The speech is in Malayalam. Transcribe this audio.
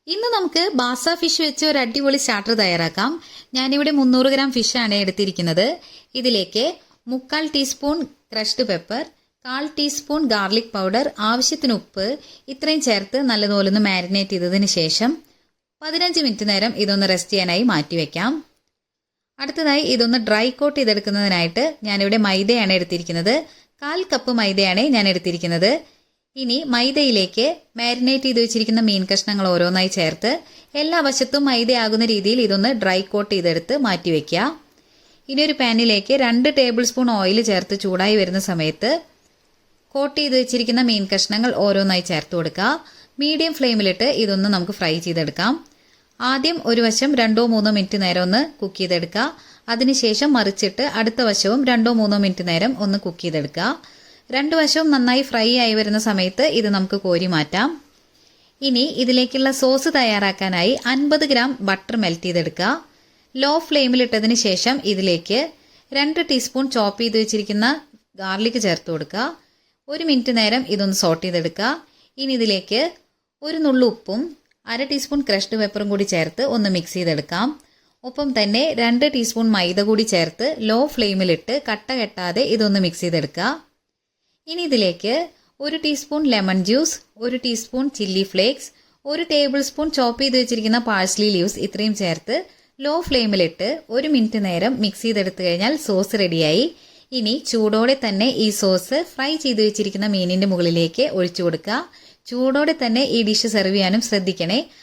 ഇന്ന് നമുക്ക് ബാസ ഫിഷ് വെച്ച് ഒരു അടിപൊളി സ്റ്റാർട്ടർ തയ്യാറാക്കാം. ഞാനിവിടെ 300 ഗ്രാം ഫിഷാണ് എടുത്തിരിക്കുന്നത്. ഇതിലേക്ക് 3/4 teaspoon crushed pepper, 1/4 teaspoon garlic powder, ആവശ്യത്തിന് ഉപ്പ് ഇത്രയും ചേർത്ത് നല്ലതുപോലെ ഒന്ന് മാരിനേറ്റ് ചെയ്തതിന് ശേഷം 15 മിനിറ്റ് നേരം ഇതൊന്ന് റെസ്റ്റ് ചെയ്യാനായി മാറ്റിവെക്കാം. അടുത്തതായി ഇതൊന്ന് ഡ്രൈ കോട്ട് ചെയ്തെടുക്കുന്നതിനായിട്ട് ഞാനിവിടെ മൈദയാണ് എടുത്തിരിക്കുന്നത്. 1/4 കപ്പ് മൈദയാണ് ഞാൻ എടുത്തിരിക്കുന്നത്. ഇനി മൈദയിലേക്ക് മാരിനേറ്റ് ചെയ്ത് വെച്ചിരിക്കുന്ന മീൻ കഷ്ണങ്ങൾ ഓരോന്നായി ചേർത്ത് എല്ലാ വശത്തും മൈദയാകുന്ന രീതിയിൽ ഇതൊന്ന് ഡ്രൈ കോട്ട് ചെയ്തെടുത്ത് മാറ്റിവെക്കുക. ഇനി ഒരു പാനിലേക്ക് 2 ടേബിൾ സ്പൂൺ ഓയിൽ ചേർത്ത് ചൂടായി വരുന്ന സമയത്ത് കോട്ട് ചെയ്ത് വെച്ചിരിക്കുന്ന മീൻ കഷ്ണങ്ങൾ ഓരോന്നായി ചേർത്ത് കൊടുക്കുക. മീഡിയം ഫ്ലെയിമിലിട്ട് ഇതൊന്ന് നമുക്ക് ഫ്രൈ ചെയ്തെടുക്കാം. ആദ്യം ഒരു വശം 2-3 മിനിറ്റ് നേരം ഒന്ന് കുക്ക് ചെയ്തെടുക്കുക. അതിനുശേഷം മറിച്ചിട്ട് അടുത്ത വശവും 2-3 മിനിറ്റ് നേരം ഒന്ന് കുക്ക് ചെയ്തെടുക്കുക. 2 വശവും നന്നായി ഫ്രൈ ആയി വരുന്ന സമയത്ത് ഇത് നമുക്ക് കോരി മാറ്റാം. ഇനി ഇതിലേക്കുള്ള സോസ് തയ്യാറാക്കാനായി 50 ഗ്രാം ബട്ടർ മെൽറ്റ് ചെയ്തെടുക്കുക. ലോ ഫ്ലെയിമിലിട്ടതിന് ശേഷം ഇതിലേക്ക് 2 ടീസ്പൂൺ ചോപ്പ് ചെയ്ത് വെച്ചിരിക്കുന്ന ഗാർലിക് ചേർത്ത് കൊടുക്കുക. 1 മിനിറ്റ് നേരം ഇതൊന്ന് സോട്ട് ചെയ്തെടുക്കുക. ഇനി ഇതിലേക്ക് ഒരു നുള്ളു ഉപ്പും 1/2 ടീസ്പൂൺ ക്രഷ്ഡ് പെപ്പറും കൂടി ചേർത്ത് ഒന്ന് മിക്സ് ചെയ്തെടുക്കാം. ഒപ്പം തന്നെ 2 ടീസ്പൂൺ മൈദ കൂടി ചേർത്ത് ലോ ഫ്ലെയിമിലിട്ട് കട്ട കെട്ടാതെ ഇതൊന്ന് മിക്സ് ചെയ്തെടുക്കുക. ഇനി ഇതിലേക്ക് 1 teaspoon lemon juice, 1 teaspoon chilli flakes, 1 tablespoon chop ചെയ്ത് വെച്ചിരിക്കുന്ന പാഴ്സ്ലി ലീവ്സ് ഇത്രയും ചേർത്ത് ലോ ഫ്ലെയിമിലിട്ട് 1 മിനിറ്റ് നേരം മിക്സ് ചെയ്തെടുത്തു കഴിഞ്ഞാൽ സോസ് റെഡിയായി. ഇനി ചൂടോടെ തന്നെ ഈ സോസ് ഫ്രൈ ചെയ്ത് വെച്ചിരിക്കുന്ന മീനിന്റെ മുകളിലേക്ക് ഒഴിച്ചു കൊടുക്കുക. ചൂടോടെ തന്നെ ഈ ഡിഷ് സെർവ് ചെയ്യാനും ശ്രദ്ധിക്കണേ.